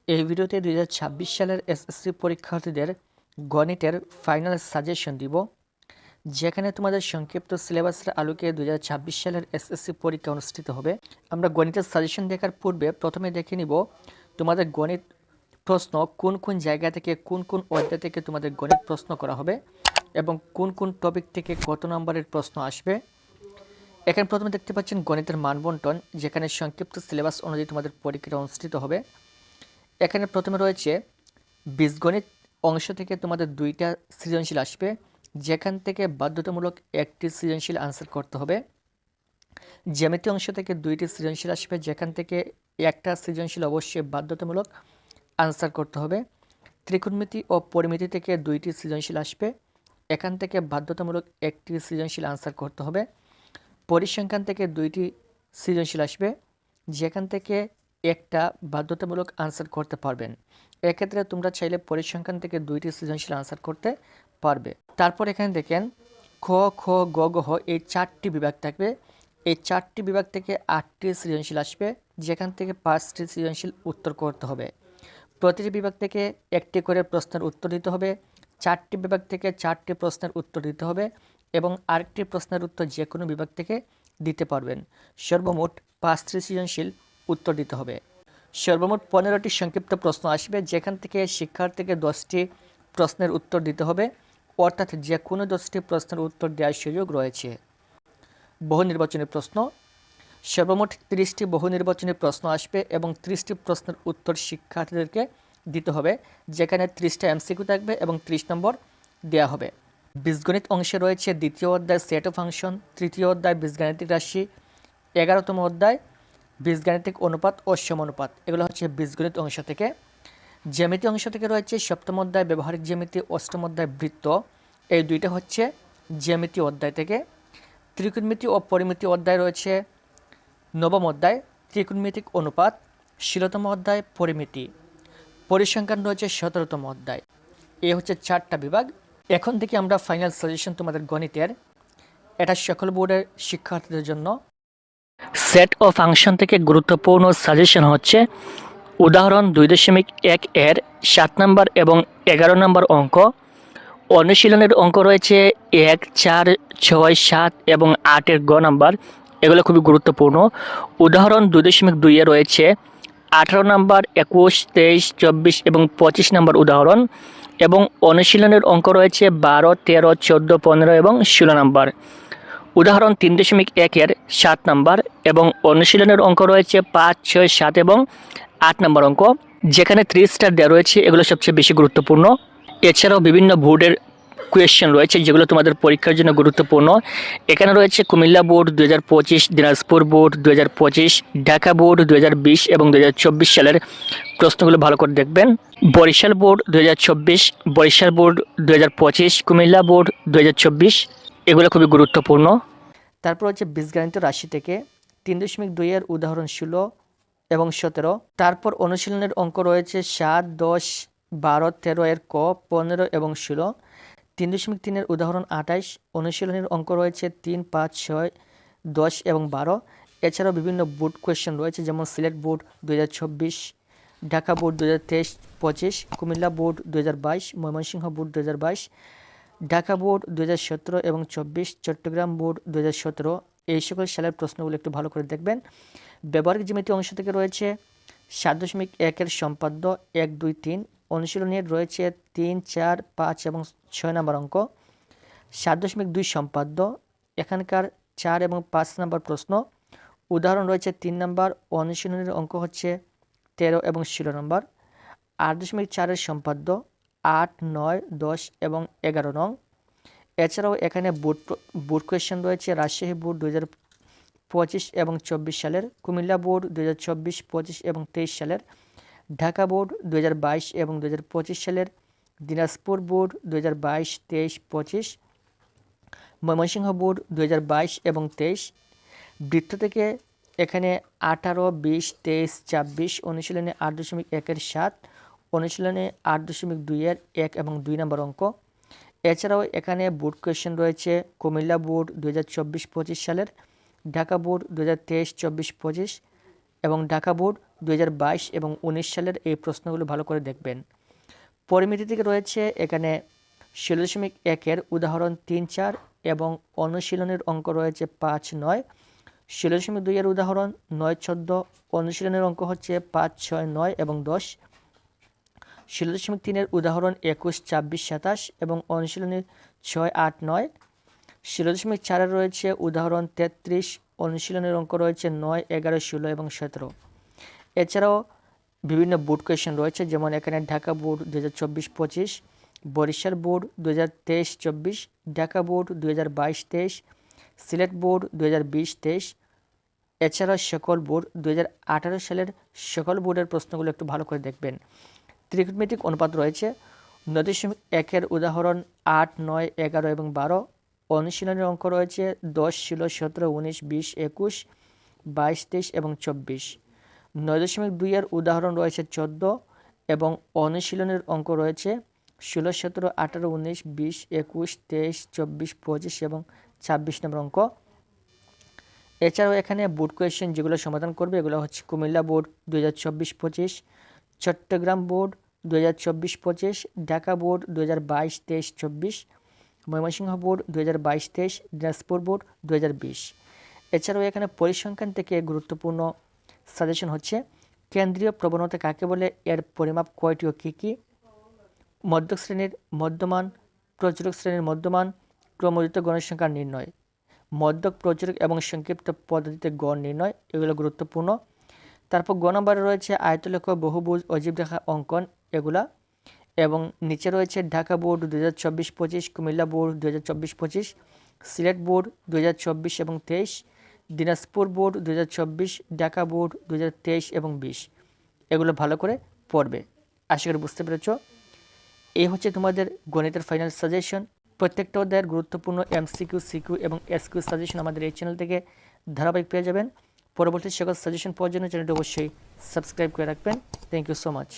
এই ভিডিওতে 2026 সালের এসএসসি পরীক্ষার্থীদের গণিতের ফাইনাল সাজেশন দিব, যেখানে তোমাদের সংক্ষিপ্ত সিলেবাসের আলোকে 2026 সালের এসএসসি পরীক্ষা অনুষ্ঠিত হবে। আমরা গণিতের সাজেশন দেখার পূর্বে প্রথমে দেখে নিব তোমাদের গণিত প্রশ্ন কোন কোন জায়গা থেকে, কোন কোন অধ্যায় থেকে তোমাদের গণিত প্রশ্ন করা হবে এবং কোন কোন টপিক থেকে কত নম্বরের প্রশ্ন আসবে। এখানে প্রথমে দেখতে পাচ্ছেন গণিতের মানবন্টন, যেখানে সংক্ষিপ্ত সিলেবাস অনুযায়ী তোমাদের পরীক্ষা অনুষ্ঠিত হবে। এখানে প্রথমে রয়েছে বীজগণিত অংশ থেকে তোমাদের 2টা সৃজনশীল আসবে, যেখান থেকে বাধ্যতামূলক একটি সৃজনশীল আনসার করতে হবে। জ্যামিতি অংশ থেকে 2টি সৃজনশীল আসবে, যেখান থেকে একটা সৃজনশীল অবশ্যই বাধ্যতামূলক আনসার করতে হবে। ত্রিকোণমিতি ও পরিমিতি থেকে 2টি সৃজনশীল আসবে, এখান থেকে বাধ্যতামূলক একটি সৃজনশীল আনসার করতে হবে। পরিসংখ্যান থেকে 2টি সৃজনশীল আসবে, যেখান থেকে একটা বাধ্যতামূলক আনসার করতে পারবেন। এক্ষেত্রে তোমরা চাইলে পরিসংখ্যান থেকে 2টি সৃজনশীল আনসার করতে পারবে। তারপর এখানে দেখেন খ, খ, গ, ঘ এই 4টি বিভাগ থাকবে। এই 4টি বিভাগ থেকে 8টি সৃজনশীল আসবে, যেখান থেকে 5টি সৃজনশীল উত্তর করতে হবে। প্রতিটি বিভাগ থেকে একটি করে প্রশ্নের উত্তর দিতে হবে। 4টি বিভাগ থেকে 4টি প্রশ্নের উত্তর দিতে হবে এবং আরেকটি প্রশ্নের উত্তর যে কোনো বিভাগ থেকে দিতে পারবেন। সর্বমোট 5টি সৃজনশীল উত্তর দিতে হবে। সর্বমোট 15টি সংক্ষিপ্ত প্রশ্ন আসবে, যেখান থেকে শিক্ষার্থীকে 10টি প্রশ্নের উত্তর দিতে হবে, অর্থাৎ যে কোনো 10টি প্রশ্নের উত্তর দেওয়ার সুযোগ রয়েছে। বহু নির্বাচনী প্রশ্ন, সর্বমোট 30টি বহু নির্বাচনী প্রশ্ন আসবে এবং 30টি প্রশ্নের উত্তর শিক্ষার্থীদেরকে দিতে হবে, যেখানে 30টা এমসিকিউ থাকবে এবং 30 নম্বর দেওয়া হবে। বীজগণিত অংশে রয়েছে দ্বিতীয় অধ্যায় সেট অফ ফাংশন, তৃতীয় অধ্যায় বীজগাণিতিক রাশি, 11তম অধ্যায় বীজগাণিতিক অনুপাত ও সমানুপাত। এগুলো হচ্ছে বীজগণিত অংশ থেকে। জ্যামিতি অংশ থেকে রয়েছে 7ম অধ্যায় ব্যবহারিক জ্যামিতি, 8ম অধ্যায় বৃত্ত, এই 2টা হচ্ছে জ্যামিতি অধ্যায় থেকে। ত্রিকোণমিতি ও পরিমিতি অধ্যায় রয়েছে 9ম অধ্যায় ত্রিকোণমিতিক অনুপাত, 16তম অধ্যায় পরিমিতি। পরিসংখ্যান রয়েছে 17তম অধ্যায়। এই হচ্ছে 4টা বিভাগ। এখন থেকে আমরা ফাইনাল সাজেশন তোমাদের গণিতের, এটা সকল বোর্ডের শিক্ষার্থীদের জন্য। সেট ও ফাংশন থেকে গুরুত্বপূর্ণ সাজেশন হচ্ছে উদাহরণ 2.1 এর 7 নম্বর এবং 11 নম্বর অঙ্ক। অনুশীলনের অঙ্ক রয়েছে 1, 4, 6, 7 এবং 8 গ নাম্বার, এগুলো খুবই গুরুত্বপূর্ণ। উদাহরণ 2.2 এ রয়েছে 18 নম্বর, 21, 23, 24 এবং 25 নম্বর উদাহরণ, এবং অনুশীলনের অঙ্ক রয়েছে 12, 13, 14, 15 এবং 16 নম্বর। উদাহরণ 3.1 এর 7 নম্বর এবং অনুশীলনের অঙ্ক রয়েছে 5, 6, 7 এবং 8 নম্বর অঙ্ক, যেখানে 3 স্টার দেওয়া রয়েছে, এগুলো সবচেয়ে বেশি গুরুত্বপূর্ণ। এছাড়াও বিভিন্ন বোর্ডের কোয়েশ্চেন রয়েছে, যেগুলো তোমাদের পরীক্ষার জন্য গুরুত্বপূর্ণ। এখানে রয়েছে Comilla board 2025, Dinajpur board 2025, Dhaka board 2020 এবং 2024 সালের প্রশ্নগুলো ভালো করে দেখবেন। Barishal board 2024, Barishal board 2025, Comilla board 2024, এগুলো খুবই গুরুত্বপূর্ণ। তারপর হচ্ছে বীজগাণিত রাশি থেকে 3.2 এর উদাহরণ 16 এবং 17। তারপর অনুশীলনের অঙ্ক রয়েছে 7, 10, 12, 13 এর ক, 15 এবং 16। 3.3 এর উদাহরণ 28। অনুশীলনের অঙ্ক রয়েছে 3, 5, 6, 10 এবং 12। এছাড়াও বিভিন্ন বোর্ড কোয়েশ্চেন রয়েছে, যেমন Sylhet board 2024, Dhaka board 2023-25, Comilla board 2022, Mymensingh board 2022, Dhaka board 2017 এবং 24, চট্টগ্রাম বোর্ড 2017। এই সকল সালের প্রশ্নগুলো একটু ভালো করে দেখবেন। ব্যবহারিক জ্যামিতি অংশ থেকে রয়েছে 7.1 এর সম্পাদ্য 1, 2, 3। অনুশীলনের রয়েছে 3, 4, 5 এবং 6 নম্বর অঙ্ক। 7.2 সম্পাদ্য, এখানকার 4 এবং 5 নম্বর প্রশ্ন। উদাহরণ রয়েছে 3 নম্বর। অনুশীলনের অঙ্ক হচ্ছে 13 এবং 16 নম্বর। 8.4 এর সম্পাদ্য 8, 9, 10 এবং 11 নং। এছাড়াও এখানে বোর্ড কোয়েশ্চেন রয়েছে রাজশাহী বোর্ড 2025 এবং 24 সালের, কুমিল্লা বোর্ড 2024, 25 এবং 23 সালের, ঢাকা বোর্ড 2022 এবং 2025 সালের, দিনাজপুর বোর্ড 2022, 23, 25, ময়মনসিংহ বোর্ড 2022 এবং 23। বৃত্ত থেকে এখানে 18, 20, 23, 24। অনুশীলনে 8.1 এর 7, অনুশীলনে 8.2 এর 1 এবং 2 নম্বর অঙ্ক। এছাড়াও এখানে বোর্ড কোয়েশ্চেন রয়েছে কুমিল্লা বোর্ড 2024-25 সালের, ঢাকা বোর্ড 2023-24-25 এবং ঢাকা বোর্ড 2022 এবং 19 সালের এই প্রশ্নগুলো ভালো করে দেখবেন। পরিমিতি থেকে রয়েছে এখানে 16.1 উদাহরণ 3-4 এবং অনুশীলনের অঙ্ক রয়েছে 5-9। 16.2 উদাহরণ 9-14, অনুশীলনের অঙ্ক হচ্ছে 5, 6, 9 এবং 10। 16.3 উদাহরণ 21, 24, 27 এবং অনুশীলনী 6, 8, 9। 16.4 রয়েছে উদাহরণ 33, অনুশীলনের অঙ্ক রয়েছে 9, 11, 16 এবং 17। এছাড়াও বিভিন্ন বোর্ড কোয়েশ্চেন রয়েছে, যেমন এখানে Dhaka board 2024-25, Barishal board 2023-24, Dhaka board 2022-23, Sylhet board 2020-23। এছাড়াও সকল বোর্ড 2018 সালের সকল বোর্ডের প্রশ্নগুলো একটু ভালো করে দেখবেন। ত্রিকোণমিতিক অনুপাত রয়েছে 9.1 উদাহরণ 8, 9, 11 এবং 12। অনুশীলনের অঙ্ক রয়েছে 10, 16, 17, 19, 20, 21, 22, 23 এবং 24। 9.2 উদাহরণ রয়েছে 14 এবং অনুশীলনের অঙ্ক রয়েছে 16, 17, 18, 19, 20, 21, 23, 24, 25 এবং 26 নম্বর অঙ্ক। এছাড়াও এখানে বোর্ড কোয়েশ্চেন যেগুলো সমাধান করবে এগুলো হচ্ছে Comilla board 2024-25, Chittagong board 2024-25, Dhaka board 2022-23-24, Mymensingh board 2022-23, Dinajpur board 2020। এছাড়াও এখানে পরিসংখ্যান থেকে গুরুত্বপূর্ণ সাজেশন হচ্ছে কেন্দ্রীয় প্রবণতা কাকে বলে, এর পরিমাপ কয়টি ও কী কী, মধ্যক শ্রেণীর মধ্যমান, প্রচুরক শ্রেণীর মধ্যমান, ক্রমযুক্ত গণের সংখ্যা নির্ণয়, মধ্যক, প্রচুরক এবং সংক্ষিপ্ত পদ্ধতিতে গড় নির্ণয়, এগুলো গুরুত্বপূর্ণ। তারপর গ নম্বরে রয়েছে আয়তলেখ, বহুভুজ, অজীব রেখা অঙ্কন এগুলা, এবং নিচে রয়েছে Dhaka board 2024-25, Comilla board 2024-25, Sylhet board 2024 এবং 23, দিনাজপুর বোর্ড 2024, ঢাকা বোর্ড 2023 এবং 20। এগুলো ভালো করে পড়বে। আশা করি বুঝতে পেরেছ। এই হচ্ছে তোমাদের গণিতের ফাইনাল সাজেশন। প্রত্যেকটা অধ্যায়ের গুরুত্বপূর্ণ MCQ, CQ এবং SQ সাজেশন আমাদের এই চ্যানেল থেকে ধারাবাহিক পেয়ে যাবেন। পরবর্তী সকল সাজেশন পাওয়ার জন্য চ্যানেলটি অবশ্যই সাবস্ক্রাইব করে রাখবেন। Thank you so much.